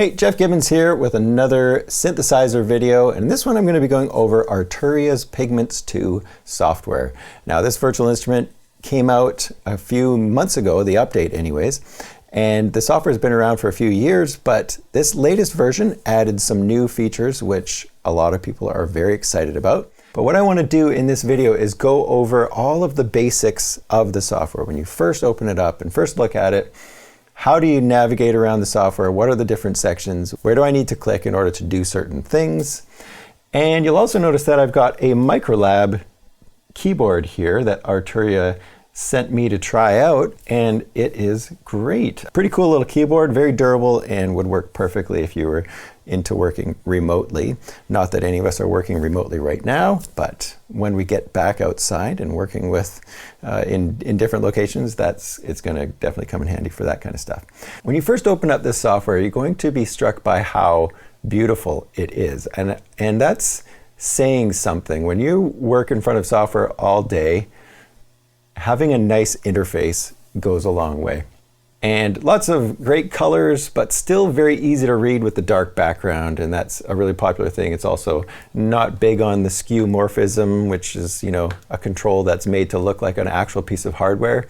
Hey, Jeff Gibbons here with another synthesizer video, and in this one I'm going to be going over Arturia's Pigments 2 software. Now this virtual instrument came out a few months ago, the update anyways, and the software has been around for a few years, but this latest version added some new features which a lot of people are very excited about. But what I want to do in this video is go over all of the basics of the software. When you first open it up and first look at it, how do you navigate around the software? What are the different sections? Where do I need to click in order to do certain things? And you'll also notice that I've got a Microlab keyboard here that Arturia sent me to try out, and it is great. Pretty cool little keyboard, very durable, and would work perfectly if you were into working remotely. Not that any of us are working remotely right now, but when we get back outside and working with in different locations, it's going to definitely come in handy for that kind of stuff. When you first open up this software, you're going to be struck by how beautiful it is, and that's saying something. When you work in front of software all day, having a nice interface goes a long way. And lots of great colors, but still very easy to read with the dark background, and that's a really popular thing. It's also not big on the skeuomorphism, which is, a control that's made to look like an actual piece of hardware.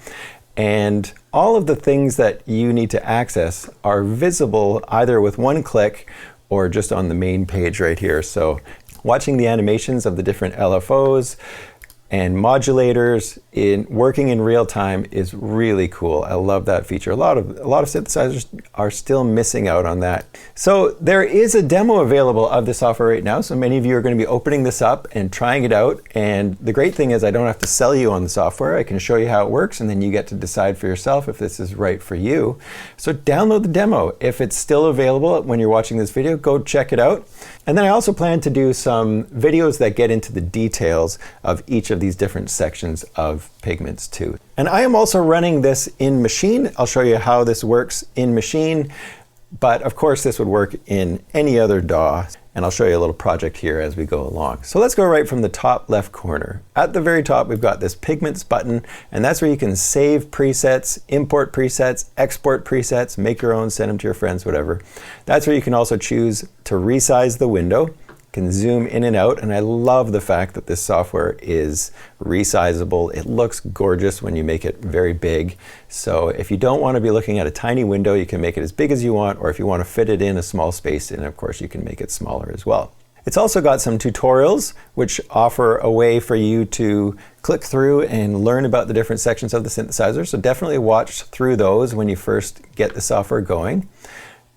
And all of the things that you need to access are visible either with one click or just on the main page right here. So watching the animations of the different LFOs and modulators working in real time is really cool. I love that feature. A lot of synthesizers are still missing out on that. So there is a demo available of the software right now. So many of you are going to be opening this up and trying it out. And the great thing is I don't have to sell you on the software. I can show you how it works, and then you get to decide for yourself if this is right for you. So download the demo. If it's still available when you're watching this video, go check it out. And then I also plan to do some videos that get into the details of each of these different sections of Pigments 2. And I am also running this in Machine. I'll show you how this works in Machine, but of course this would work in any other DAW, and I'll show you a little project here as we go along. So let's go right from the top left corner. At the very top we've got this Pigments button, and that's where you can save presets, import presets, export presets, make your own, send them to your friends, whatever. That's where you can also choose to resize the window. Can zoom in and out, and I love the fact that this software is resizable. It looks gorgeous when you make it very big. So if you don't want to be looking at a tiny window, you can make it as big as you want, or if you want to fit it in a small space, and of course you can make it smaller as well. It's also got some tutorials which offer a way for you to click through and learn about the different sections of the synthesizer. So definitely watch through those when you first get the software going.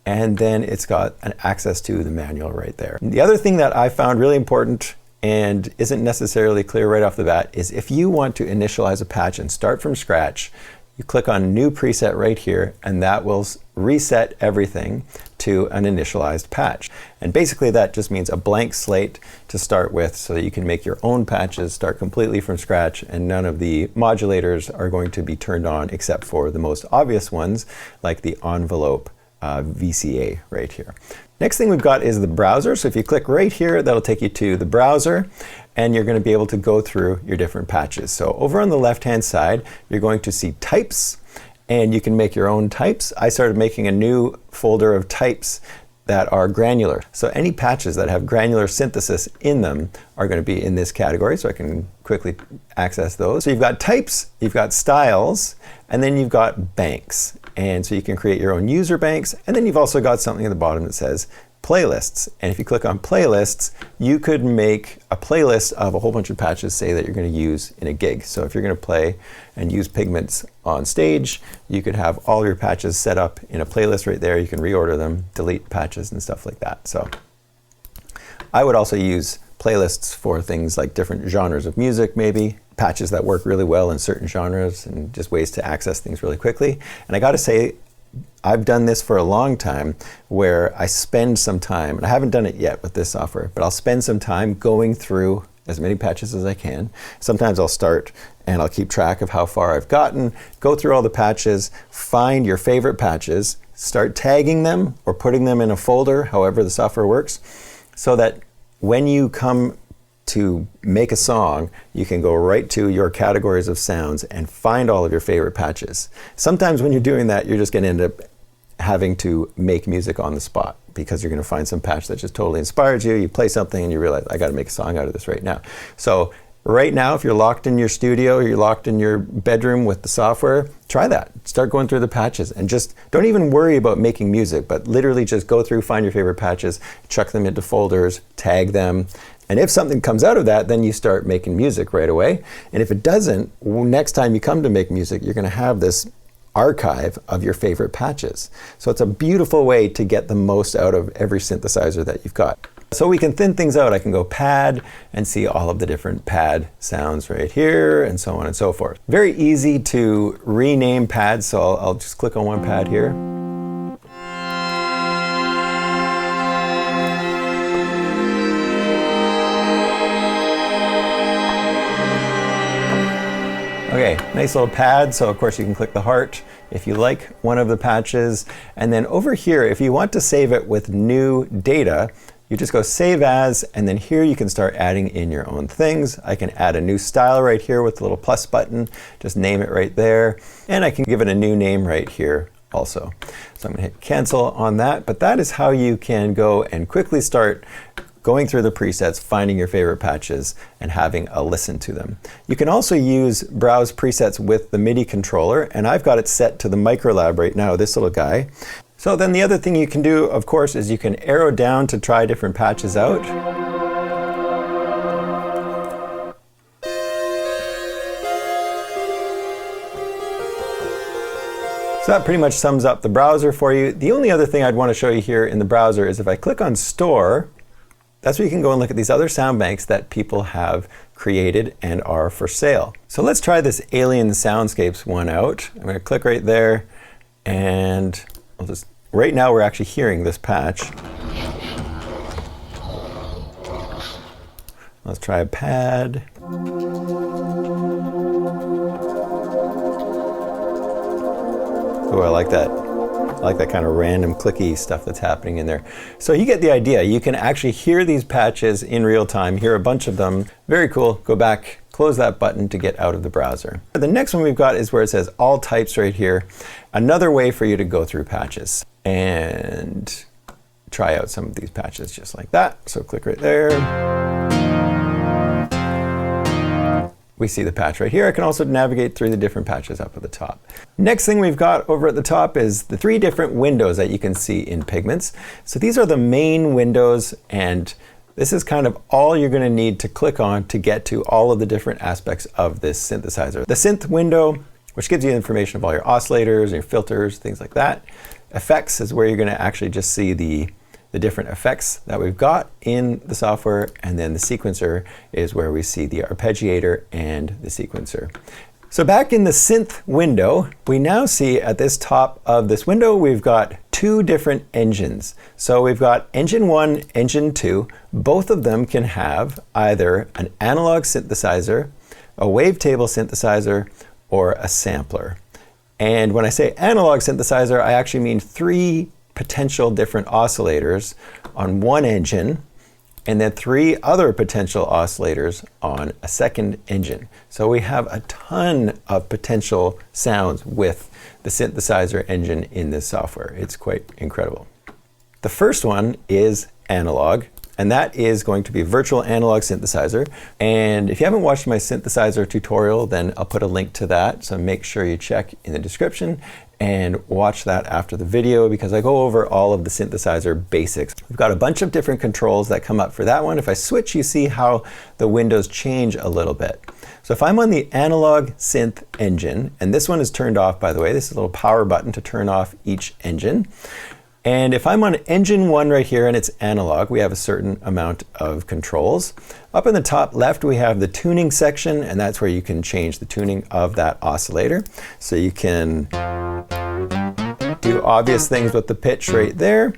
And then it's got an access to the manual right there. The other thing that I found really important and isn't necessarily clear right off the bat is if you want to initialize a patch and start from scratch, you click on New Preset right here, and that will reset everything to an initialized patch. And basically that just means a blank slate to start with so that you can make your own patches, start completely from scratch, and none of the modulators are going to be turned on except for the most obvious ones like the envelope VCA right here. Next thing we've got is the browser. So if you click right here, that'll take you to the browser, and you're going to be able to go through your different patches. So over on the left-hand side, you're going to see types, and you can make your own types. I started making a new folder of types that are granular. So any patches that have granular synthesis in them are going to be in this category, so I can quickly access those. So you've got types, you've got styles, and then you've got banks. And so you can create your own user banks, and then you've also got something at the bottom that says playlists. And if you click on playlists, you could make a playlist of a whole bunch of patches, say, that you're going to use in a gig. So if you're going to play and use Pigments on stage, you could have all your patches set up in a playlist right there. You can reorder them, delete patches and stuff like that. So I would also use playlists for things like different genres of music, maybe patches that work really well in certain genres, and just ways to access things really quickly. And I got to say, I've done this for a long time where I spend some time, and I haven't done it yet with this software, but I'll spend some time going through as many patches as I can. Sometimes I'll start and I'll keep track of how far I've gotten, go through all the patches, find your favorite patches, start tagging them or putting them in a folder, however the software works, so that when you come to make a song, you can go right to your categories of sounds and find all of your favorite patches. Sometimes when you're doing that, you're just going to end up having to make music on the spot, because you're going to find some patch that just totally inspires you. You play something and you realize, I got to make a song out of this right now. So right now, if you're locked in your studio, you're locked in your bedroom with the software, try that. Start going through the patches and just don't even worry about making music, but literally just go through, find your favorite patches, chuck them into folders, tag them. And if something comes out of that, then you start making music right away. And if it doesn't, next time you come to make music, you're going to have this archive of your favorite patches. So it's a beautiful way to get the most out of every synthesizer that you've got. So we can thin things out. I can go pad and see all of the different pad sounds right here, and so on and so forth. Very easy to rename pads, so I'll just click on one pad here. Okay, nice little pad, so of course you can click the heart if you like one of the patches. And then over here, if you want to save it with new data, you just go save as, and then here you can start adding in your own things. I can add a new style right here with the little plus button, just name it right there. And I can give it a new name right here also. So I'm gonna hit cancel on that, but that is how you can go and quickly start going through the presets, finding your favorite patches, and having a listen to them. You can also use browse presets with the MIDI controller, and I've got it set to the Microlab right now, this little guy. So then the other thing you can do, of course, is you can arrow down to try different patches out. So that pretty much sums up the browser for you. The only other thing I'd want to show you here in the browser is if I click on Store, that's where you can go and look at these other sound banks that people have created and are for sale. So let's try this Alien Soundscapes one out. I'm going to click right there, and I'll just, right now we're actually hearing this patch. Let's try a pad. Oh, I like that. I like that kind of random clicky stuff that's happening in there. So you get the idea. You can actually hear these patches in real time, hear a bunch of them. Very cool. Go back, close that button to get out of the browser. The next one we've got is where it says all types right here. Another way for you to go through patches and try out some of these patches just like that. So click right there. We see the patch right here. I can also navigate through the different patches up at the top. Next thing we've got over at the top is the 3 different windows that you can see in Pigments. So these are the main windows, and this is kind of all you're going to need to click on to get to all of the different aspects of this synthesizer. The Synth window, which gives you information of all your oscillators, your filters, things like that. Effects is where you're going to actually just see the different effects that we've got in the software, and then the sequencer is where we see the arpeggiator and the sequencer. So back in the Synth window, we now see at this top of this window, we've got 2 different engines. So we've got engine 1, engine 2. Both of them can have either an analog synthesizer, a wavetable synthesizer, or a sampler. And when I say analog synthesizer, I actually mean 3 potential different oscillators on one engine, and then 3 other potential oscillators on a second engine. So we have a ton of potential sounds with the synthesizer engine in this software. It's quite incredible. The first one is analog, and that is going to be virtual analog synthesizer. And if you haven't watched my synthesizer tutorial, then I'll put a link to that. So make sure you check in the description and watch that after the video, because I go over all of the synthesizer basics. We've got a bunch of different controls that come up for that one. If I switch, you see how the windows change a little bit. So if I'm on the analog synth engine, and this one is turned off, by the way, this is a little power button to turn off each engine. And if I'm on engine 1 right here and it's analog, we have a certain amount of controls. Up in the top left, we have the tuning section, and that's where you can change the tuning of that oscillator. So you can do obvious things with the pitch right there,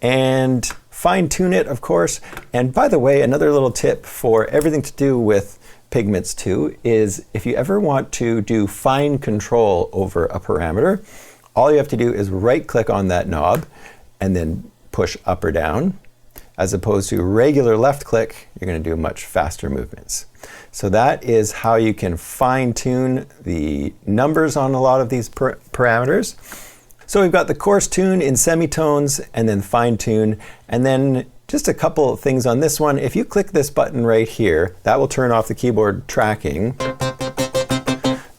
and fine tune it, of course. And by the way, another little tip for everything to do with Pigments 2 is if you ever want to do fine control over a parameter, all you have to do is right-click on that knob and then push up or down. As opposed to regular left-click, you're going to do much faster movements. So that is how you can fine-tune the numbers on a lot of these parameters. So we've got the coarse tune in semitones, and then fine tune, and then just a couple of things on this one. If you click this button right here, that will turn off the keyboard tracking,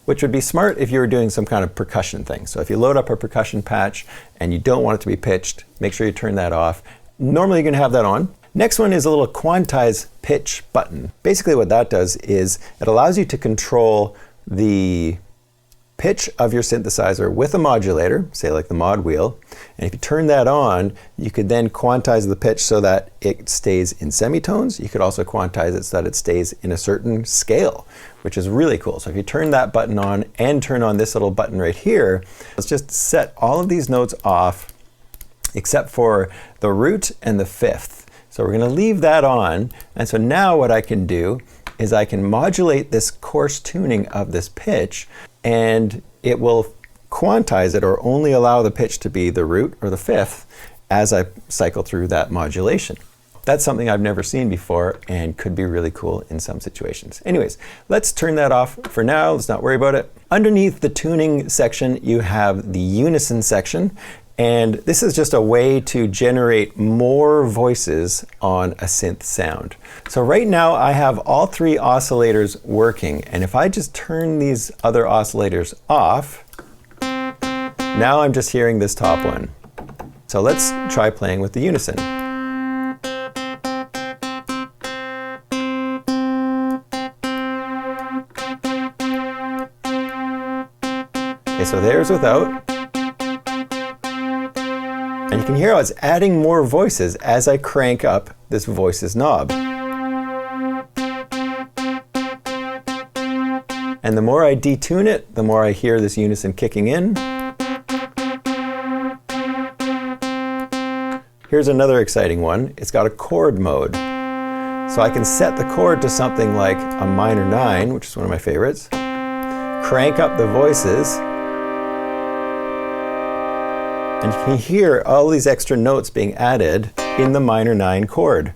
which would be smart if you were doing some kind of percussion thing. So if you load up a percussion patch and you don't want it to be pitched, make sure you turn that off. Normally you're going to have that on. Next one is a little quantize pitch button. Basically what that does is it allows you to control the pitch of your synthesizer with a modulator, say like the mod wheel. And if you turn that on, you could then quantize the pitch so that it stays in semitones. You could also quantize it so that it stays in a certain scale, which is really cool. So if you turn that button on and turn on this little button right here, let's just set all of these notes off except for the root and the fifth. So we're going to leave that on. And so now what I can do is I can modulate this coarse tuning of this pitch, and it will quantize it or only allow the pitch to be the root or the fifth as I cycle through that modulation. That's something I've never seen before and could be really cool in some situations. Anyways, let's turn that off for now. Let's not worry about it. Underneath the tuning section, you have the unison section. And this is just a way to generate more voices on a synth sound. So right now I have all three oscillators working, and if I just turn these other oscillators off, now I'm just hearing this top one. So let's try playing with the unison. Okay, so there's without. And you can hear how it's adding more voices as I crank up this voices knob. And the more I detune it, the more I hear this unison kicking in. Here's another exciting one. It's got a chord mode. So I can set the chord to something like a minor 9, which is one of my favorites. Crank up the voices. And you can hear all these extra notes being added in the minor 9 chord.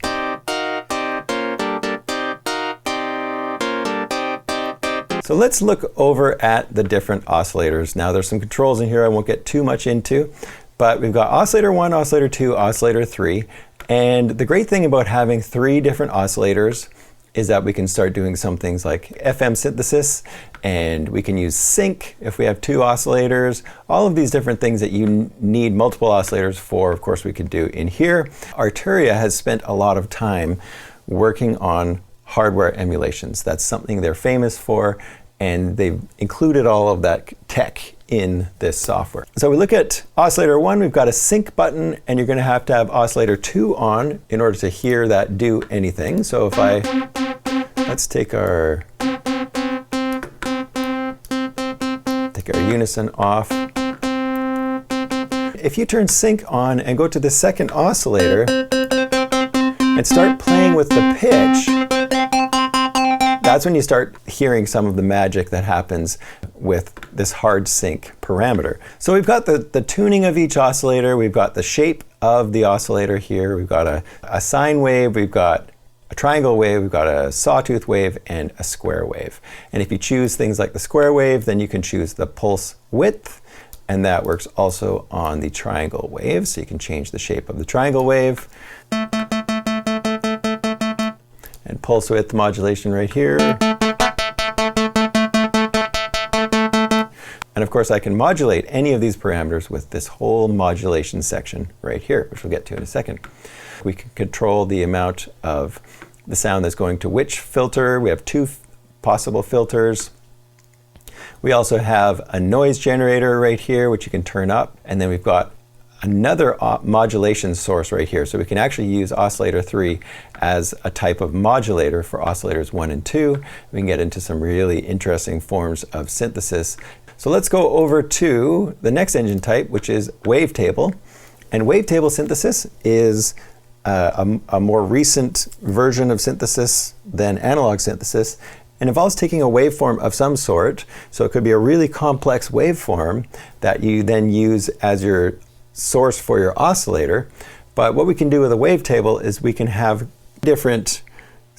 So let's look over at the different oscillators. Now there's some controls in here I won't get too much into, but we've got oscillator 1, oscillator 2, oscillator 3. And the great thing about having 3 different oscillators is that we can start doing some things like FM synthesis, and we can use sync if we have 2 oscillators. All of these different things that you need multiple oscillators for, of course, we could do in here. Arturia has spent a lot of time working on hardware emulations. That's something they're famous for, and they've included all of that tech in this software. So we look at oscillator 1, we've got a sync button, and you're going to have oscillator 2 on in order to hear that do anything. So if let's take our unison off. If you turn sync on and go to the second oscillator and start playing with the pitch, that's when you start hearing some of the magic that happens with this hard sync parameter. So we've got the tuning of each oscillator, we've got the shape of the oscillator here, we've got a sine wave, we've got a triangle wave, we've got a sawtooth wave, and a square wave. And if you choose things like the square wave, then you can choose the pulse width, and that works also on the triangle wave, so you can change the shape of the triangle wave. And pulse width modulation right here. And of course I can modulate any of these parameters with this whole modulation section right here, which we'll get to in a second. We can control the amount of the sound that's going to which filter. We have 2 possible filters. We also have a noise generator right here, which you can turn up. And then we've got another modulation source right here. So we can actually use oscillator 3 as a type of modulator for oscillators 1 and 2. We can get into some really interesting forms of synthesis. So let's go over to the next engine type, which is wavetable. And wavetable synthesis is a more recent version of synthesis than analog synthesis, and involves taking a waveform of some sort. So it could be a really complex waveform that you then use as your source for your oscillator. But what we can do with a wavetable is we can have different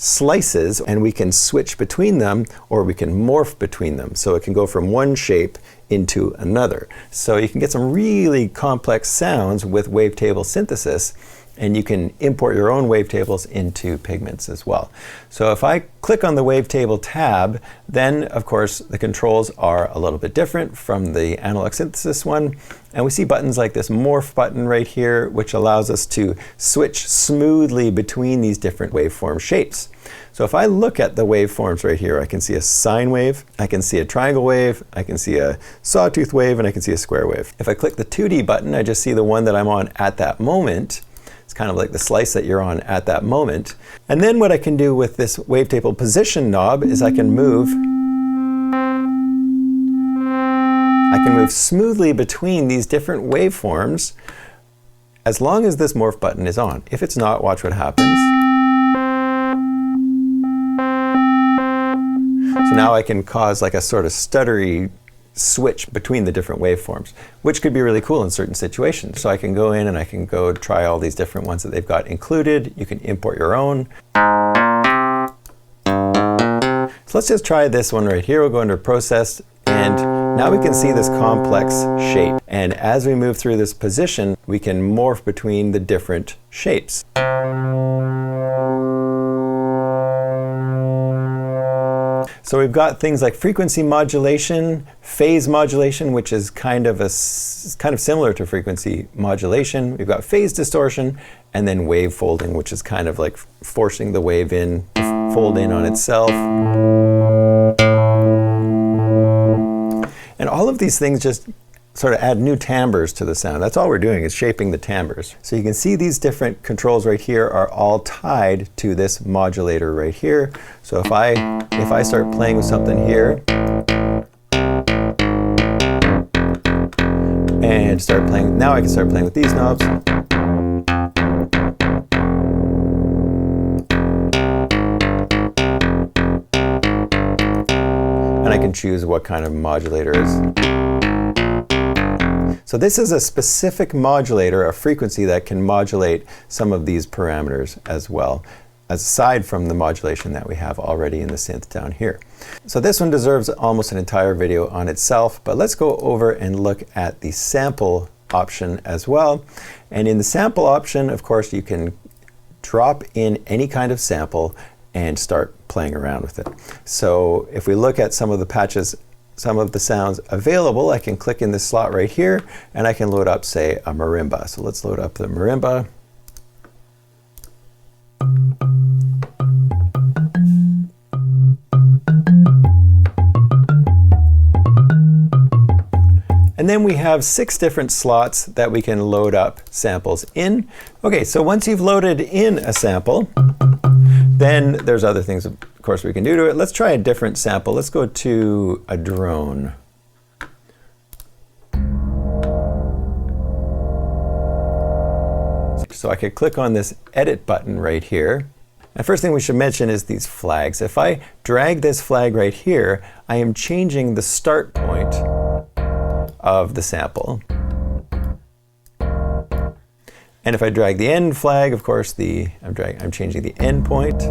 slices, and we can switch between them, or we can morph between them. So it can go from one shape into another. So you can get some really complex sounds with wavetable synthesis, and you can import your own wavetables into Pigments as well. So if I click on the Wavetable tab, then of course the controls are a little bit different from the analog synthesis one. And we see buttons like this morph button right here, which allows us to switch smoothly between these different waveform shapes. So if I look at the waveforms right here, I can see a sine wave, I can see a triangle wave, I can see a sawtooth wave, and I can see a square wave. If I click the 2D button, I just see the one that I'm on at that moment. It's kind of like the slice that you're on at that moment. And then what I can do with this wavetable position knob is I can move smoothly between these different waveforms as long as this morph button is on. If it's not, watch what happens. So now I can cause like a sort of stuttery switch between the different waveforms, which could be really cool in certain situations. So I can go in and I can go try all these different ones that they've got included. You can import your own. So let's just try this one right here. We'll go under Process, and now we can see this complex shape. And as we move through this position, we can morph between the different shapes. So we've got things like frequency modulation, phase modulation, which is kind of similar to frequency modulation. We've got phase distortion, and then wave folding, which is kind of like forcing the wave in to fold in on itself. And all of these things just sort of add new timbres to the sound. That's all we're doing, is shaping the timbres. So you can see these different controls right here are all tied to this modulator right here. So if I start playing with something here and start playing, now I can start playing with these knobs. And I can choose what kind of modulator is. So this is a specific modulator, a frequency that can modulate some of these parameters as well, aside from the modulation that we have already in the synth down here. So this one deserves almost an entire video on itself, but let's go over and look at the sample option as well. And in the sample option, of course, you can drop in any kind of sample and start playing around with it. So if we look at some of the patches, some of the sounds available, I can click in this slot right here and I can load up, say, a marimba. So let's load up the marimba. And then we have 6 different slots that we can load up samples in. Okay, so once you've loaded in a sample, then there's other things, of course, we can do to it. Let's try a different sample. Let's go to a drone. So I could click on this edit button right here. And first thing we should mention is these flags. If I drag this flag right here, I am changing the start point of the sample. And if I drag the end flag, of course, I'm changing the end point.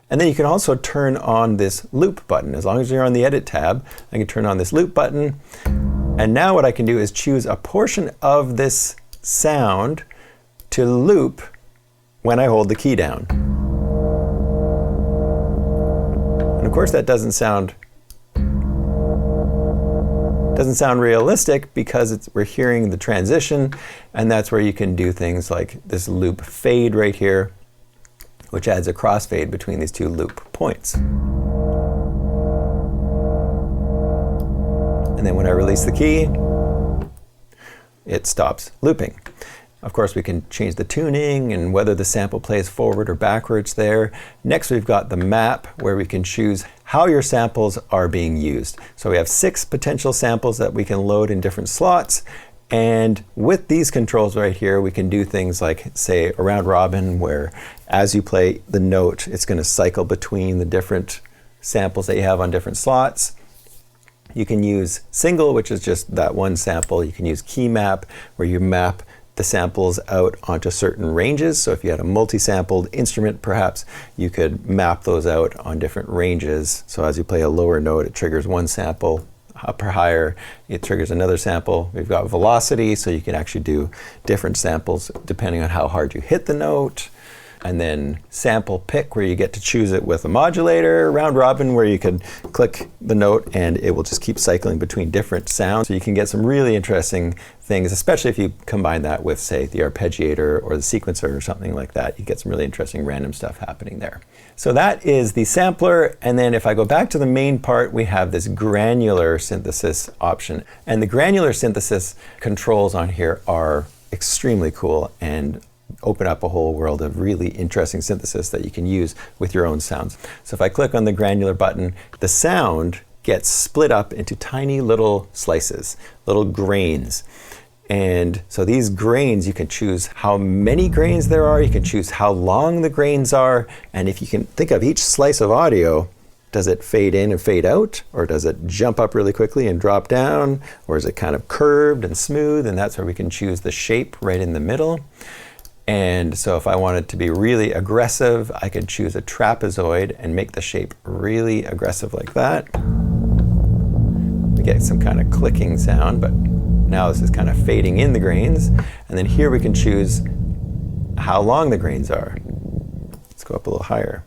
And then you can also turn on this loop button. As long as you're on the Edit tab, I can turn on this loop button. And now what I can do is choose a portion of this sound to loop when I hold the key down. And of course, that doesn't sound realistic because we're hearing the transition, and that's where you can do things like this loop fade right here, which adds a crossfade between these two loop points. And then when I release the key, it stops looping. Of course, we can change the tuning and whether the sample plays forward or backwards there. Next, we've got the map where we can choose how your samples are being used. So we have 6 potential samples that we can load in different slots. And with these controls right here, we can do things like, say, a round robin, where as you play the note, it's going to cycle between the different samples that you have on different slots. You can use single, which is just that one sample. You can use key map, where you map the samples out onto certain ranges. So if you had a multi-sampled instrument, perhaps you could map those out on different ranges. So as you play a lower note, it triggers one sample. Up or higher, it triggers another sample. We've got velocity, so you can actually do different samples depending on how hard you hit the note. And then sample pick, where you get to choose it with a modulator. Round robin, where you can click the note and it will just keep cycling between different sounds. So you can get some really interesting things, especially if you combine that with, say, the arpeggiator or the sequencer or something like that. You get some really interesting random stuff happening there. So that is the sampler. And then if I go back to the main part, we have this granular synthesis option. And the granular synthesis controls on here are extremely cool and open up a whole world of really interesting synthesis that you can use with your own sounds. So if I click on the granular button, the sound gets split up into tiny little slices, little grains. And so these grains, you can choose how many grains there are, you can choose how long the grains are, and if you can think of each slice of audio, does it fade in and fade out, or does it jump up really quickly and drop down, or is it kind of curved and smooth? And that's where we can choose the shape right in the middle. And so if I wanted to be really aggressive, I could choose a trapezoid and make the shape really aggressive like that. We get some kind of clicking sound, but now this is kind of fading in the grains. And then here we can choose how long the grains are. Let's go up a little higher.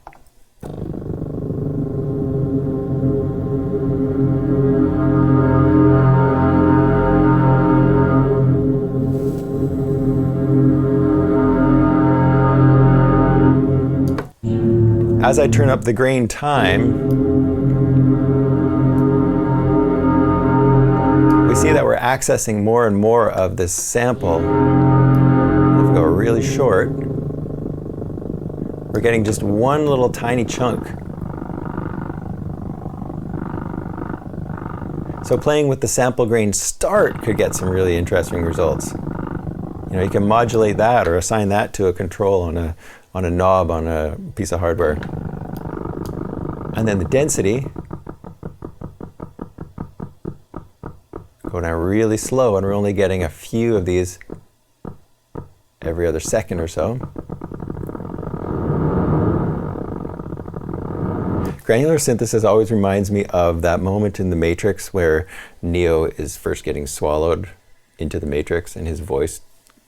As I turn up the grain time, we see that we're accessing more and more of this sample. If we go really short, we're getting just one little tiny chunk. So playing with the sample grain start could get some really interesting results. You know, you can modulate that or assign that to a control on a knob on a piece of hardware. And then the density, go down really slow, and we're only getting a few of these every other second or so. Granular synthesis always reminds me of that moment in The Matrix where Neo is first getting swallowed into the Matrix and his voice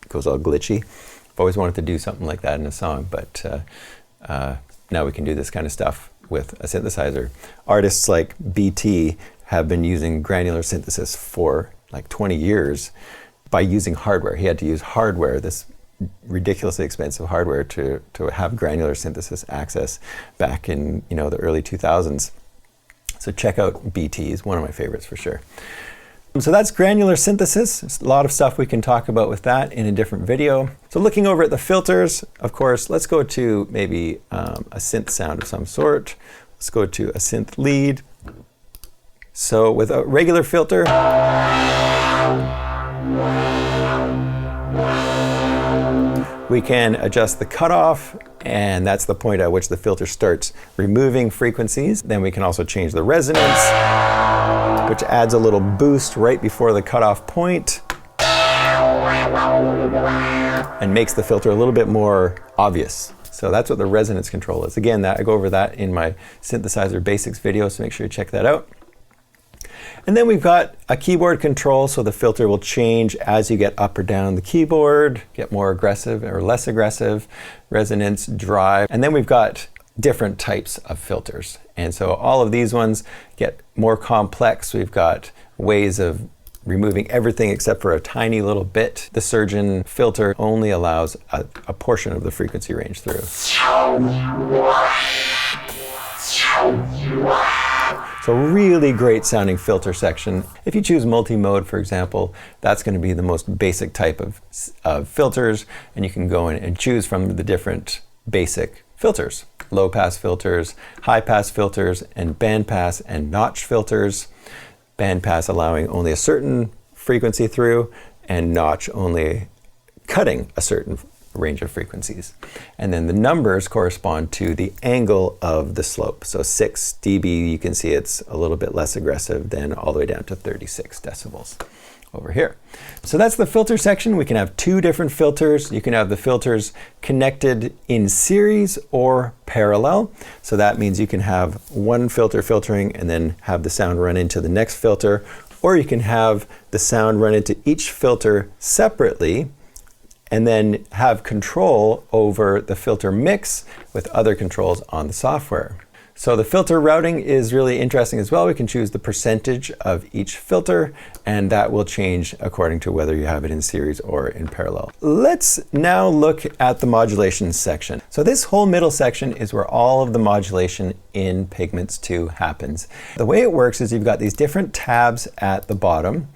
goes all glitchy. I've always wanted to do something like that in a song, but now we can do this kind of stuff with a synthesizer. Artists like BT have been using granular synthesis for like 20 years by using hardware. He had to use hardware, this ridiculously expensive hardware, to have granular synthesis access back in the early 2000s. So check out BT, he's one of my favorites for sure. So that's granular synthesis. There's a lot of stuff we can talk about with that in a different video. So looking over at the filters, of course, let's go to maybe a synth sound of some sort. Let's go to a synth lead. So with a regular filter, we can adjust the cutoff, and that's the point at which the filter starts removing frequencies. Then we can also change the resonance, which adds a little boost right before the cutoff point and makes the filter a little bit more obvious. So that's what the resonance control is. Again, I go over that in my Synthesizer Basics video, so make sure you check that out. And then we've got a keyboard control, so the filter will change as you get up or down the keyboard, get more aggressive or less aggressive, resonance, drive. And then we've got different types of filters. And so all of these ones get more complex. We've got ways of removing everything except for a tiny little bit. The surgeon filter only allows a portion of the frequency range through. So really great sounding filter section. If you choose multi-mode, for example, that's going to be the most basic type of filters, and you can go in and choose from the different basic filters. Low pass filters, high pass filters, and band pass and notch filters. Band pass allowing only a certain frequency through, and notch only cutting a certain range of frequencies. And then the numbers correspond to the angle of the slope. So 6 dB, you can see it's a little bit less aggressive than all the way down to 36 decibels. over here. So that's the filter section. We can have two different filters. You can have the filters connected in series or parallel. So that means you can have one filter filtering and then have the sound run into the next filter, or you can have the sound run into each filter separately and then have control over the filter mix with other controls on the software. So the filter routing is really interesting as well. We can choose the percentage of each filter, and that will change according to whether you have it in series or in parallel. Let's now look at the modulation section. So this whole middle section is where all of the modulation in Pigments 2 happens. The way it works is you've got these different tabs at the bottom,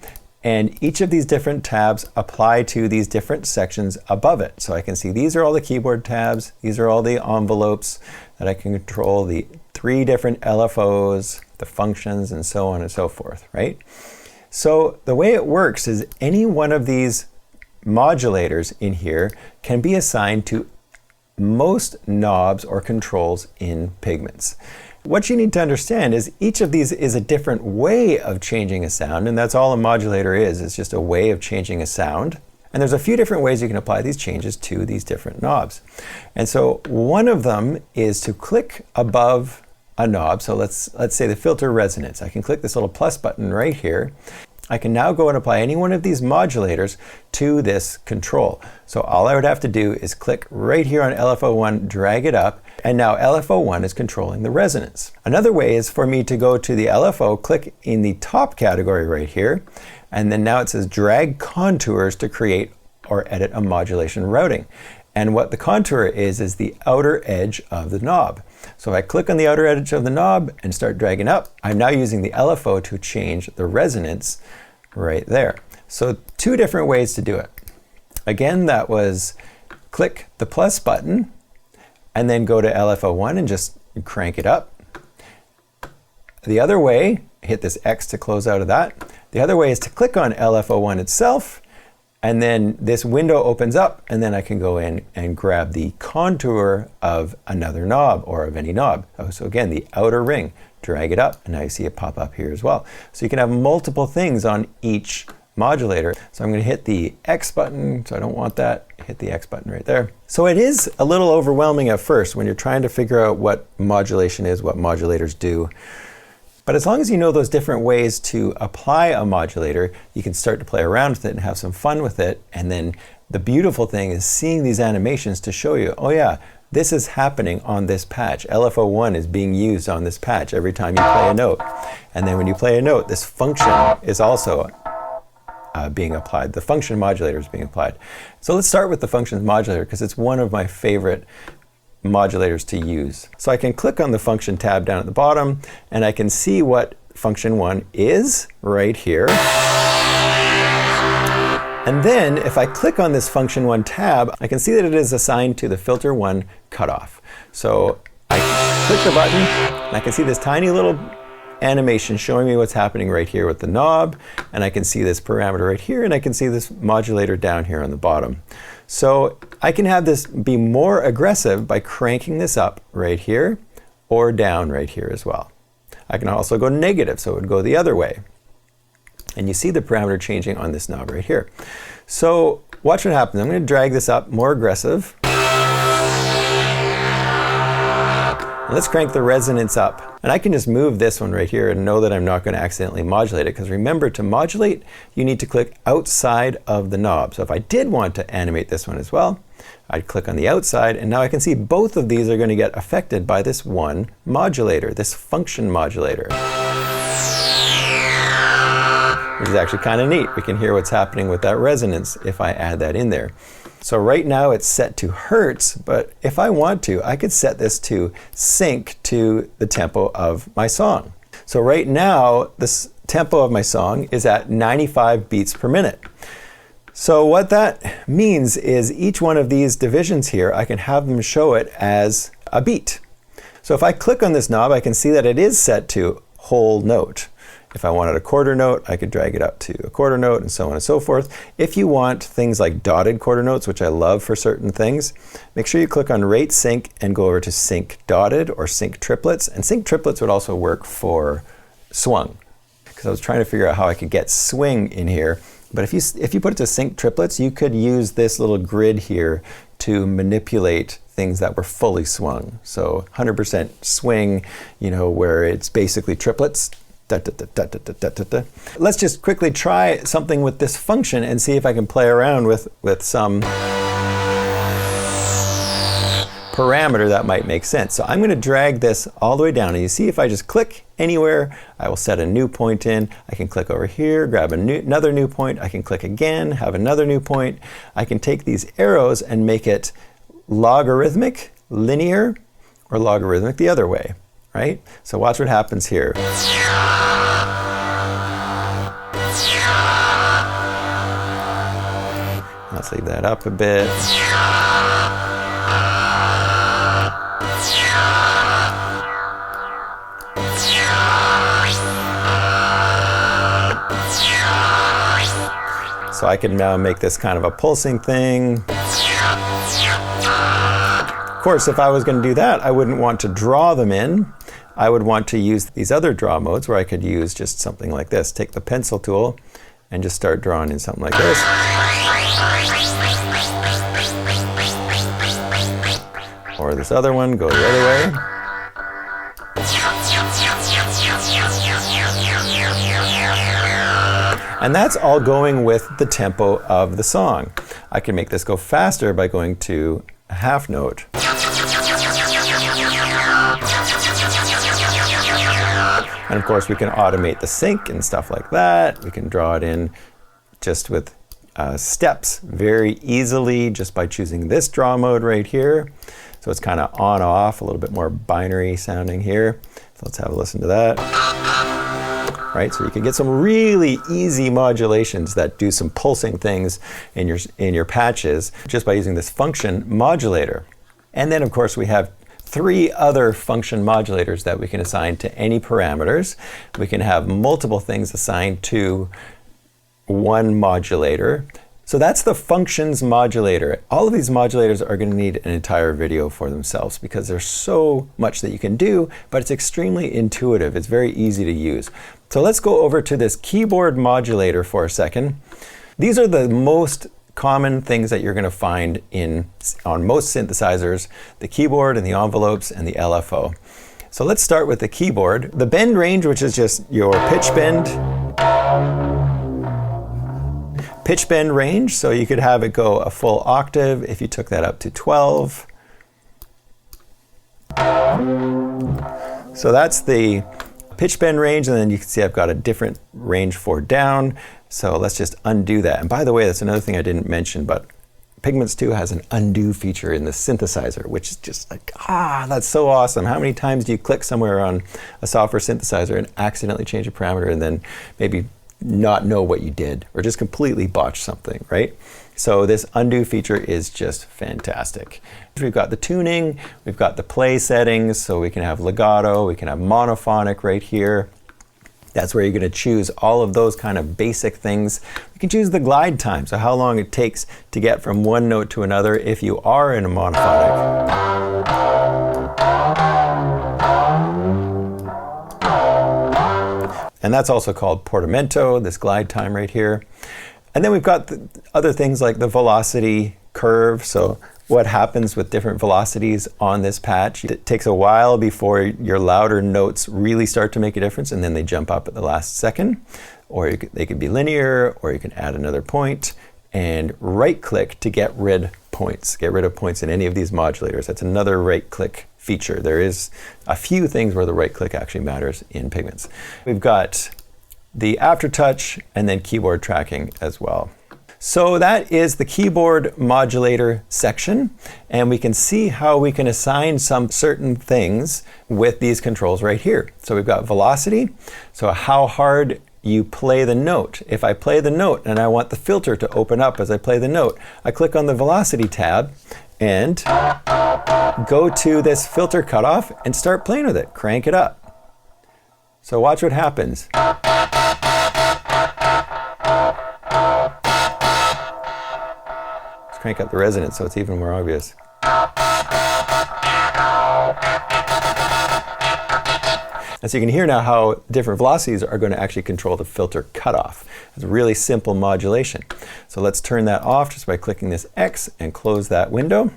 and each of these different tabs apply to these different sections above it. So I can see these are all the keyboard tabs, these are all the envelopes that I can control, the 3 different LFOs, the functions, and so on and so forth, right? So the way it works is any one of these modulators in here can be assigned to most knobs or controls in Pigments. What you need to understand is each of these is a different way of changing a sound, and that's all a modulator is. It's just a way of changing a sound. And there's a few different ways you can apply these changes to these different knobs. And so one of them is to click above a knob. So let's say the filter resonance. I can click this little plus button right here. I can now go and apply any one of these modulators to this control. So all I would have to do is click right here on LFO1, drag it up, and now LFO1 is controlling the resonance. Another way is for me to go to the LFO, click in the top category right here, and then now it says drag contours to create or edit a modulation routing. And what the contour is the outer edge of the knob. So if I click on the outer edge of the knob and start dragging up, I'm now using the LFO to change the resonance right there. So 2 different ways to do it. Again, that was click the plus button and then go to LFO1 and just crank it up. The other way, hit this X to close out of that. The other way is to click on LFO1 itself, and then this window opens up, and then I can go in and grab the contour of another knob or of any knob. So again, the outer ring, drag it up, and now you see it pop up here as well. So you can have multiple things on each modulator. So I'm going to hit the X button, so I don't want that. Hit the X button right there. So it is a little overwhelming at first when you're trying to figure out what modulation is, what modulators do. But as long as you know those different ways to apply a modulator, you can start to play around with it and have some fun with it. And then the beautiful thing is seeing these animations to show you, oh yeah, this is happening on this patch. LFO1 is being used on this patch every time you play a note. And then when you play a note, this function is also being applied. The function modulator is being applied. So let's start with the functions modulator because it's one of my favorite modulators to use. So I can click on the function tab down at the bottom and I can see what function 1 is right here. And then if I click on this function 1 tab, I can see that it is assigned to the filter 1 cutoff. So I click the button and I can see this tiny little animation showing me what's happening right here with the knob, and I can see this parameter right here, and I can see this modulator down here on the bottom. So I can have this be more aggressive by cranking this up right here or down right here as well. I can also go negative, so it would go the other way. And you see the parameter changing on this knob right here. So watch what happens. I'm going to drag this up more aggressive. Let's crank the resonance up. And I can just move this one right here and know that I'm not going to accidentally modulate it, because remember, to modulate, you need to click outside of the knob. So if I did want to animate this one as well, I'd click on the outside, and now I can see both of these are going to get affected by this one modulator, this function modulator. Which is actually kind of neat. We can hear what's happening with that resonance if I add that in there. So right now it's set to hertz, but if I want to, I could set this to sync to the tempo of my song. So right now, this tempo of my song is at 95 beats per minute. So what that means is each one of these divisions here, I can have them show it as a beat. So if I click on this knob, I can see that it is set to whole note. If I wanted a quarter note, I could drag it up to a quarter note and so on and so forth. If you want things like dotted quarter notes, which I love for certain things, make sure you click on rate sync and go over to sync dotted or sync triplets. And sync triplets would also work for swung, because I was trying to figure out how I could get swing in here But if you put it to sync triplets, you could use this little grid here to manipulate things that were fully swung. So 100% swing, where it's basically triplets. Da, da, da, da, da, da, da, da. Let's just quickly try something with this function and see if I can play around with some parameter that might make sense. So I'm going to drag this all the way down, and you see if I just click anywhere, I will set a new point in. I can click over here, grab another new point. I can click again, have another new point. I can take these arrows and make it logarithmic, linear, or logarithmic the other way, right? So watch what happens here. Let's leave that up a bit. So I can now make this kind of a pulsing thing. Of course, if I was going to do that, I wouldn't want to draw them in. I would want to use these other draw modes where I could use just something like this. Take the pencil tool and just start drawing in something like this. Or this other one, go the other way. And that's all going with the tempo of the song. I can make this go faster by going to a half note. And of course we can automate the sync and stuff like that. We can draw it in just with steps very easily just by choosing this draw mode right here. So it's kind of on off, a little bit more binary sounding here. So let's have a listen to that. Right, so you can get some really easy modulations that do some pulsing things in your patches just by using this function modulator. And then of course we have 3 other function modulators that we can assign to any parameters. We can have multiple things assigned to one modulator. So that's the functions modulator. All of these modulators are going to need an entire video for themselves because there's so much that you can do, but it's extremely intuitive. It's very easy to use. So let's go over to this keyboard modulator for a second. These are the most common things that you're going to find on most synthesizers, the keyboard and the envelopes and the LFO. So let's start with the keyboard. The bend range, which is just your pitch bend range, so you could have it go a full octave if you took that up to 12. So that's the pitch bend range, and then you can see I've got a different range for down. So let's just undo that. And by the way, that's another thing I didn't mention, but Pigments 2 has an undo feature in the synthesizer, which is just like, that's so awesome. How many times do you click somewhere on a software synthesizer and accidentally change a parameter and then maybe not know what you did or just completely botch something, right? So this undo feature is just fantastic. We've got the tuning, we've got the play settings, so we can have legato, we can have monophonic right here. That's where you're going to choose all of those kind of basic things. You can choose the glide time, so how long it takes to get from one note to another if you are in a monophonic. And that's also called portamento, this glide time right here. And then we've got the other things like the velocity curve. So what happens with different velocities on this patch. It takes a while before your louder notes really start to make a difference, and then they jump up at the last second. Or they could be linear, or you can add another point and right click to get rid of points. Get rid of points in any of these modulators. That's another right click feature. There is a few things where the right click actually matters in Pigments. We've got the aftertouch and then keyboard tracking as well. So that is the keyboard modulator section, and we can see how we can assign some certain things with these controls right here. So we've got velocity, so how hard you play the note. If I play the note and I want the filter to open up as I play the note, I click on the velocity tab and go to this filter cutoff and start playing with it. Crank it up. So watch what happens. Let's crank up the resonance so it's even more obvious. And so you can hear now how different velocities are going to actually control the filter cutoff. It's a really simple modulation. So let's turn that off just by clicking this X and close that window.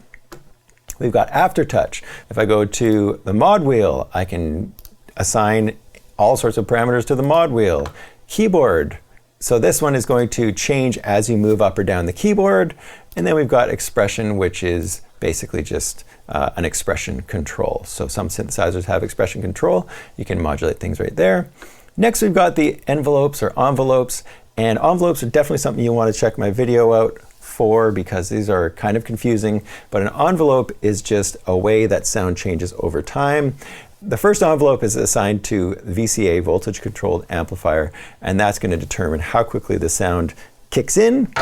We've got aftertouch. If I go to the mod wheel, I can assign all sorts of parameters to the mod wheel. Keyboard. So this one is going to change as you move up or down the keyboard. And then we've got expression, which is basically just an expression control. So some synthesizers have expression control. You can modulate things right there. Next, we've got the envelopes or envelopes. And envelopes are definitely something you want to check my video out for, because these are kind of confusing. But an envelope is just a way that sound changes over time. The first envelope is assigned to VCA, voltage controlled amplifier, and that's going to determine how quickly the sound kicks in.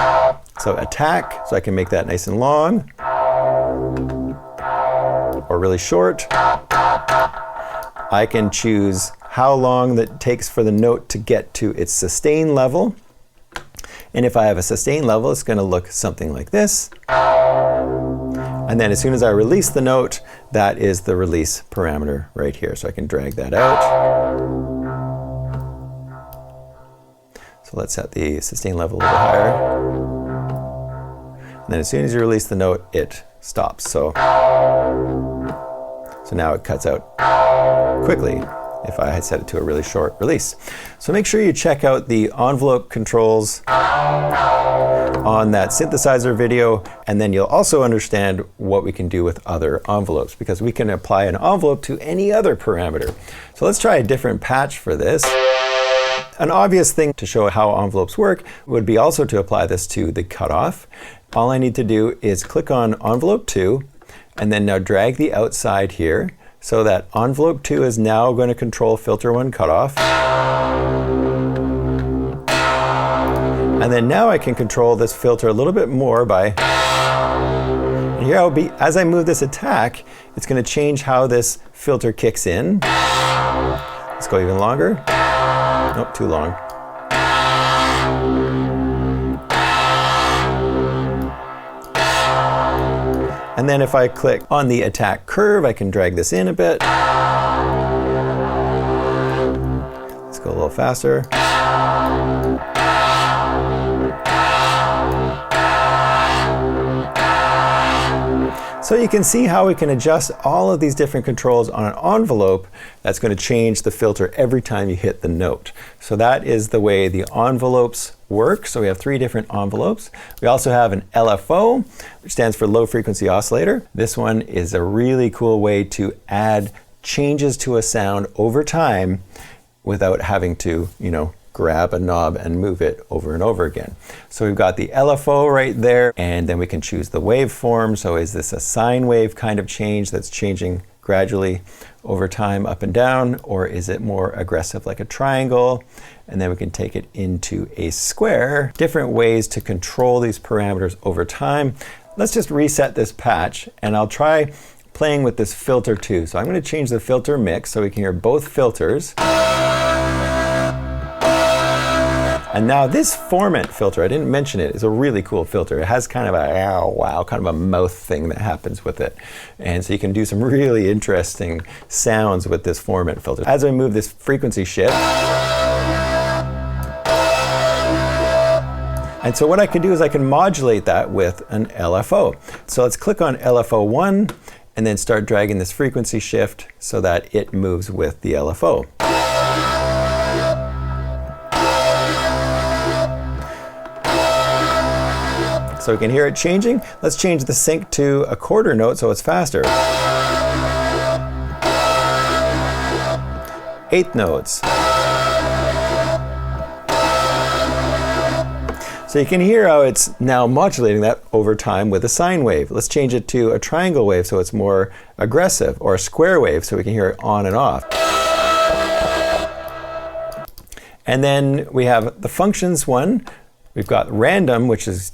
So attack, so I can make that nice and long or really short. I can choose how long that takes for the note to get to its sustain level. And if I have a sustain level, it's going to look something like this. And then as soon as I release the note, that is the release parameter right here. So I can drag that out. So let's set the sustain level a little higher. And then as soon as you release the note, it stops. So now it cuts out quickly if I had set it to a really short release. So make sure you check out the envelope controls on that synthesizer video, and then you'll also understand what we can do with other envelopes, because we can apply an envelope to any other parameter. So let's try a different patch for this. An obvious thing to show how envelopes work would be also to apply this to the cutoff. All I need to do is click on envelope 2, and then now drag the outside here. So that envelope 2 is now going to control filter 1 cutoff. And then now I can control this filter a little bit more by, and here I'll be, as I move this attack, it's going to change how this filter kicks in. Let's go even longer. Nope, too long. And then if I click on the attack curve, I can drag this in a bit. Let's go a little faster. So you can see how we can adjust all of these different controls on an envelope that's going to change the filter every time you hit the note. So that is the way the envelopes work. So we have 3 different envelopes. We also have an LFO, which stands for low frequency oscillator. This one is a really cool way to add changes to a sound over time without having to, grab a knob and move it over and over again. So we've got the LFO right there, and then we can choose the waveform. So is this a sine wave kind of change that's changing gradually over time up and down, or is it more aggressive like a triangle? And then we can take it into a square. Different ways to control these parameters over time. Let's just reset this patch, and I'll try playing with this filter too. So I'm going to change the filter mix so we can hear both filters. And now this formant filter, I didn't mention it, is a really cool filter. It has kind of a kind of a mouth thing that happens with it. And so you can do some really interesting sounds with this formant filter. As I move this frequency shift, and so what I can do is I can modulate that with an LFO. So let's click on LFO 1 and then start dragging this frequency shift so that it moves with the LFO. So we can hear it changing. Let's change the sync to a quarter note so it's faster. 8th notes. So you can hear how it's now modulating that over time with a sine wave. Let's change it to a triangle wave so it's more aggressive, or a square wave so we can hear it on and off. And then we have the functions one. We've got random, which is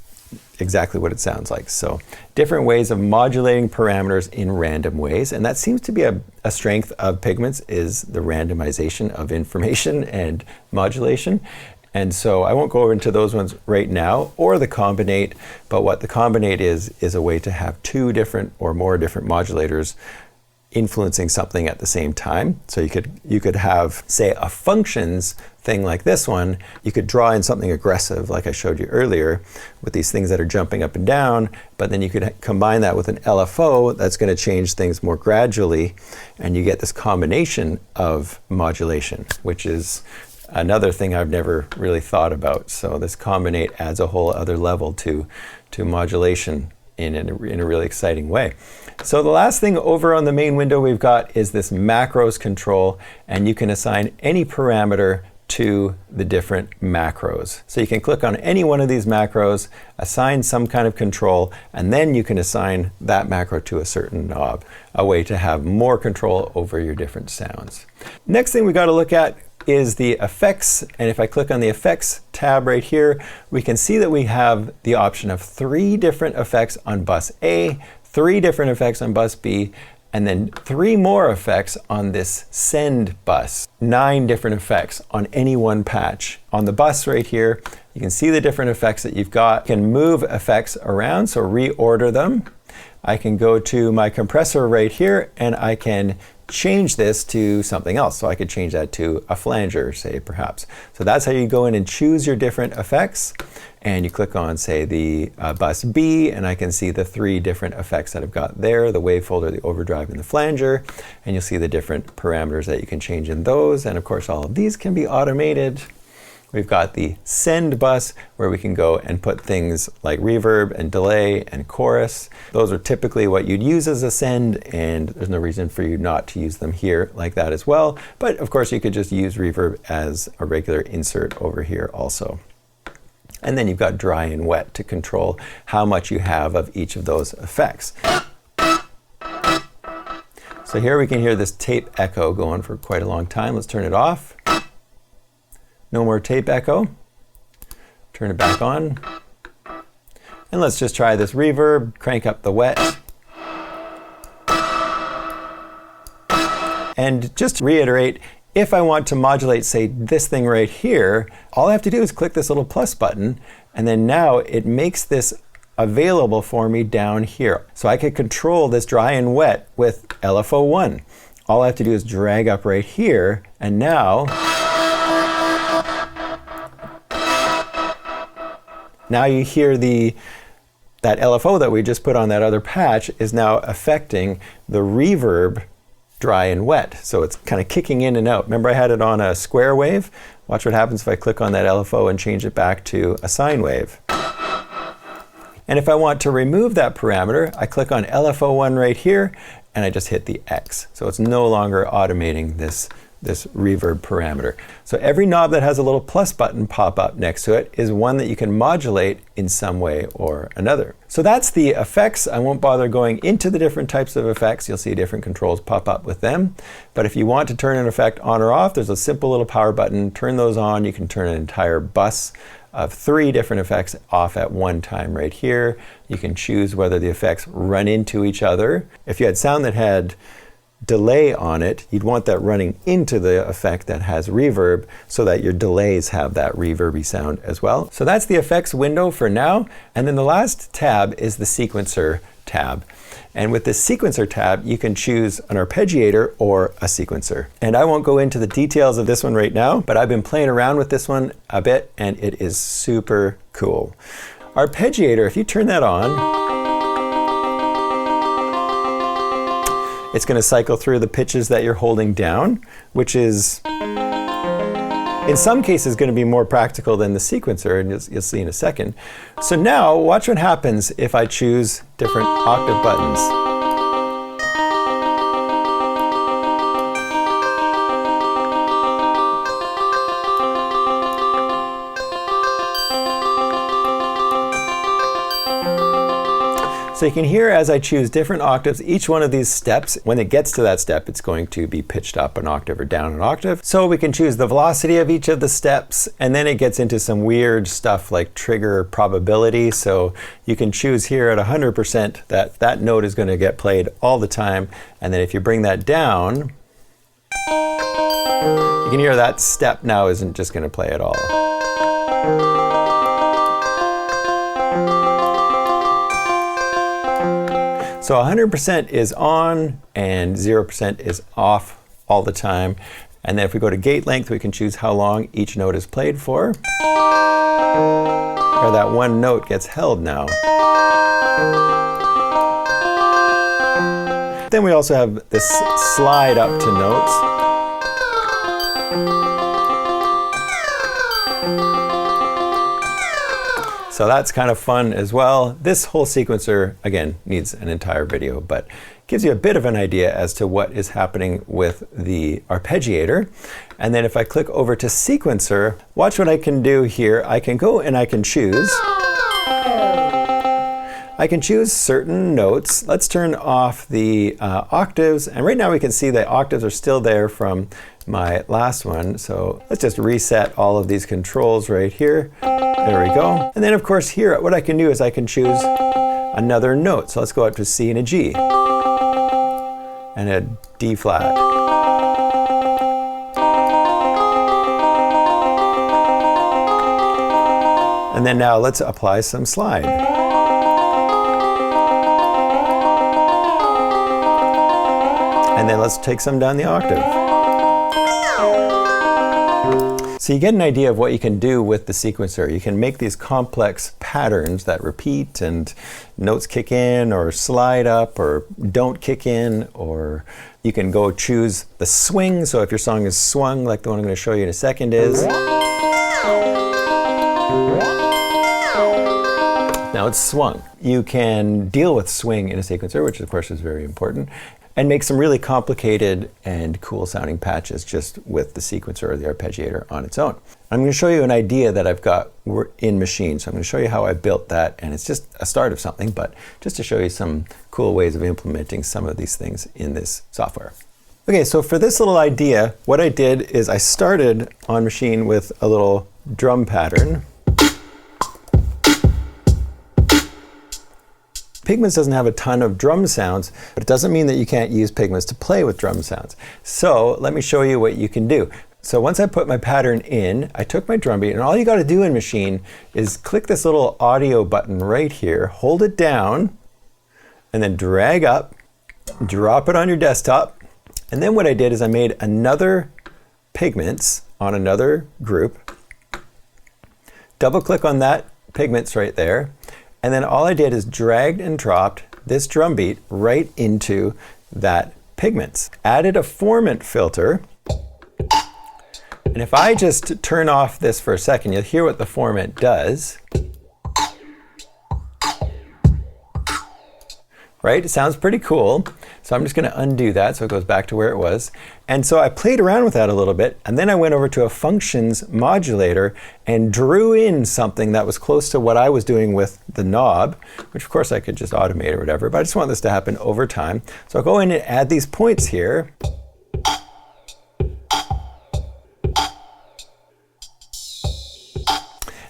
exactly what it sounds like. So different ways of modulating parameters in random ways. And that seems to be a strength of Pigments, is the randomization of information and modulation. And so I won't go over into those ones right now, or the combinate, but what the combinate is a way to have 2 different or more different modulators influencing something at the same time. So you could have, say, a functions thing like this one. You could draw in something aggressive like I showed you earlier with these things that are jumping up and down, but then you could combine that with an LFO that's going to change things more gradually, and you get this combination of modulation, which is another thing I've never really thought about. So this combinate adds a whole other level to modulation in a really exciting way. So the last thing over on the main window we've got is this macros control, and you can assign any parameter to the different macros. So you can click on any one of these macros, assign some kind of control, and then you can assign that macro to a certain knob, a way to have more control over your different sounds. Next thing we got to look at is the effects, and if I click on the effects tab right here, we can see that we have the option of 3 different effects on bus A, 3 different effects on bus B, and then 3 more effects on this send bus. 9 different effects on any one patch. On the bus right here, you can see the different effects that you've got. You can move effects around, so reorder them. I can go to my compressor right here, and I can change this to something else. So I could change that to a flanger, say, perhaps. So that's how you go in and choose your different effects. And you click on, say, the bus B, and I can see the 3 different effects that I've got there, the wave folder, the overdrive, and the flanger. And you'll see the different parameters that you can change in those. And of course, all of these can be automated. We've got the send bus, where we can go and put things like reverb and delay and chorus. Those are typically what you'd use as a send, and there's no reason for you not to use them here like that as well. But of course, you could just use reverb as a regular insert over here also. And then you've got dry and wet to control how much you have of each of those effects. So here we can hear this tape echo going for quite a long time. Let's turn it off. No more tape echo. Turn it back on. And let's just try this reverb, crank up the wet. And just to reiterate, if I want to modulate, say, this thing right here, all I have to do is click this little plus button, and then now it makes this available for me down here. So I could control this dry and wet with LFO1. All I have to do is drag up right here, and now you hear that LFO that we just put on that other patch is now affecting the reverb dry and wet. So it's kind of kicking in and out. Remember I had it on a square wave? Watch what happens if I click on that LFO and change it back to a sine wave. And if I want to remove that parameter, I click on LFO1 right here, and I just hit the X. So it's no longer automating this reverb parameter. So every knob that has a little plus button pop up next to it is one that you can modulate in some way or another. So that's the effects. I won't bother going into the different types of effects. You'll see different controls pop up with them. But if you want to turn an effect on or off, there's a simple little power button. Turn those on. You can turn an entire bus of 3 different effects off at one time right here. You can choose whether the effects run into each other. If you had sound that had delay on it, you'd want that running into the effect that has reverb so that your delays have that reverby sound as well. So that's the effects window for now. And then the last tab is the sequencer tab. And with this sequencer tab, you can choose an arpeggiator or a sequencer. And I won't go into the details of this one right now, but I've been playing around with this one a bit, and it is super cool. Arpeggiator, if you turn that on, it's going to cycle through the pitches that you're holding down, which is, in some cases, going to be more practical than the sequencer, and you'll see in a second. So now, watch what happens if I choose different octave buttons. So you can hear as I choose different octaves, each one of these steps, when it gets to that step, it's going to be pitched up an octave or down an octave. So we can choose the velocity of each of the steps, and then it gets into some weird stuff like trigger probability. So you can choose here at 100% that note is going to get played all the time. And then if you bring that down, you can hear that step now isn't just going to play at all. So 100% is on and 0% is off all the time. And then if we go to gate length, we can choose how long each note is played for. Or that one note gets held now. Then we also have this slide up to notes. So that's kind of fun as well. This whole sequencer, again, needs an entire video, but gives you a bit of an idea as to what is happening with the arpeggiator. And then if I click over to sequencer, watch what I can do here. I can go and I can choose. I can choose certain notes. Let's turn off the octaves. And right now we can see the octaves are still there from my last one. So let's just reset all of these controls right here. There we go. And then of course here, what I can do is I can choose another note. So let's go up to C and a G. And a D flat. And then now let's apply some slide. And then let's take some down the octave. So you get an idea of what you can do with the sequencer. You can make these complex patterns that repeat and notes kick in or slide up or don't kick in, or you can go choose the swing. So if your song is swung, like the one I'm going to show you in a second is. Now it's swung. You can deal with swing in a sequencer, which of course is very important, and make some really complicated and cool sounding patches just with the sequencer or the arpeggiator on its own. I'm going to show you an idea that I've got in Machine. So I'm going to show you how I built that, and it's just a start of something, but just to show you some cool ways of implementing some of these things in this software. Okay, so for this little idea, what I did is I started on Machine with a little drum pattern. Pigments doesn't have a ton of drum sounds, but it doesn't mean that you can't use Pigments to play with drum sounds. So let me show you what you can do. So once I put my pattern in, I took my drum beat, and all you got to do in Machine is click this little audio button right here, hold it down, and then drag up, drop it on your desktop. And then what I did is I made another Pigments on another group, double click on that Pigments right there, and then all I did is dragged and dropped this drum beat right into that Pigments. Added a formant filter. And if I just turn off this for a second, you'll hear what the formant does. Right? It sounds pretty cool. So I'm just going to undo that so it goes back to where it was. And so I played around with that a little bit, and then I went over to a functions modulator and drew in something that was close to what I was doing with the knob, which of course I could just automate or whatever, but I just want this to happen over time. So I'll go in and add these points here.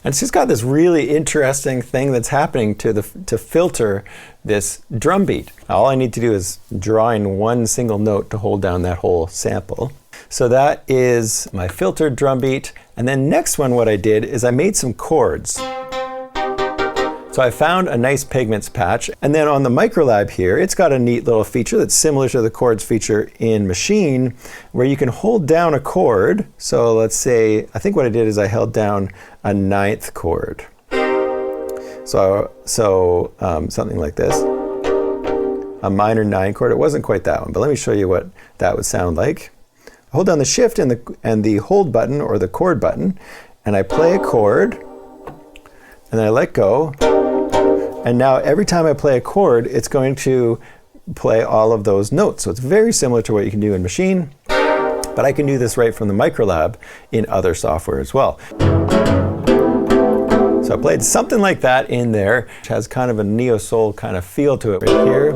And it's just got this really interesting thing that's happening to filter this drum beat. All I need to do is draw in one single note to hold down that whole sample. So that is my filtered drum beat. And then next one, what I did is I made some chords. So I found a nice Pigments patch, and then on the Microlab here, it's got a neat little feature that's similar to the chords feature in Machine, where you can hold down a chord. So let's say, I think what I did is I held down a 9th chord. So something like this, a minor 9 chord. It wasn't quite that one, but let me show you what that would sound like. I hold down the Shift and the hold button or the chord button, and I play a chord, and then I let go. And now every time I play a chord, it's going to play all of those notes. So it's very similar to what you can do in Machine, but I can do this right from the Microlab in other software as well. So I played something like that in there, which has kind of a neo-soul kind of feel to it right here.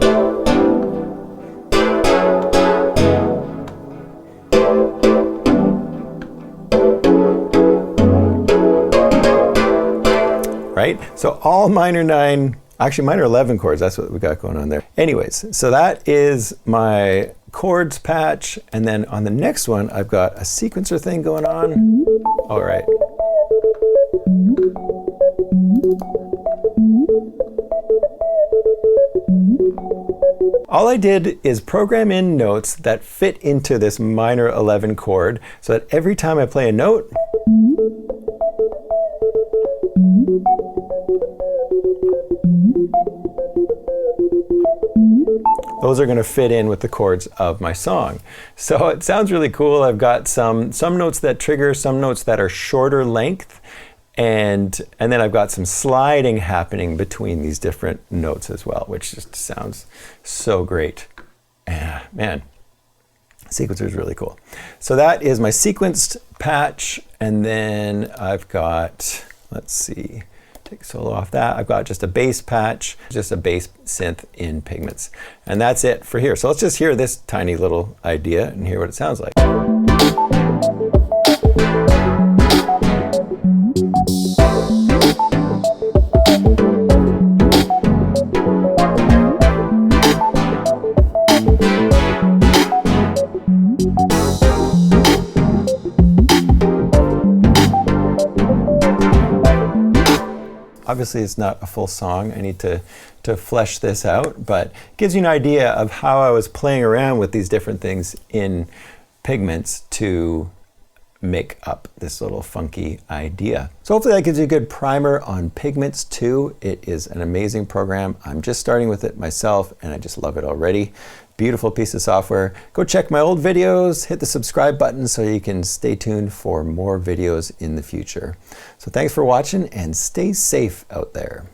Right? So all minor 9, actually minor 11 chords, that's what we got going on there. Anyways, so that is my chords patch, and then on the next one, I've got a sequencer thing going on. All right. All I did is program in notes that fit into this minor 11 chord so that every time I play a note, those are going to fit in with the chords of my song. So it sounds really cool. I've got some notes that trigger, some notes that are shorter length, and then I've got some sliding happening between these different notes as well, which just sounds so great. Man, sequencer is really cool. So that is my sequenced patch, and then I've got, let's see, take solo off that. I've got just a bass patch, just a bass synth in Pigments. And that's it for here. So let's just hear this tiny little idea and hear what it sounds like. Obviously, it's not a full song. I need to flesh this out, but it gives you an idea of how I was playing around with these different things in Pigments to make up this little funky idea. So hopefully that gives you a good primer on Pigments 2. It is an amazing program. I'm just starting with it myself, and I just love it already. Beautiful piece of software. Go check my old videos, hit the subscribe button so you can stay tuned for more videos in the future. So thanks for watching, and stay safe out there.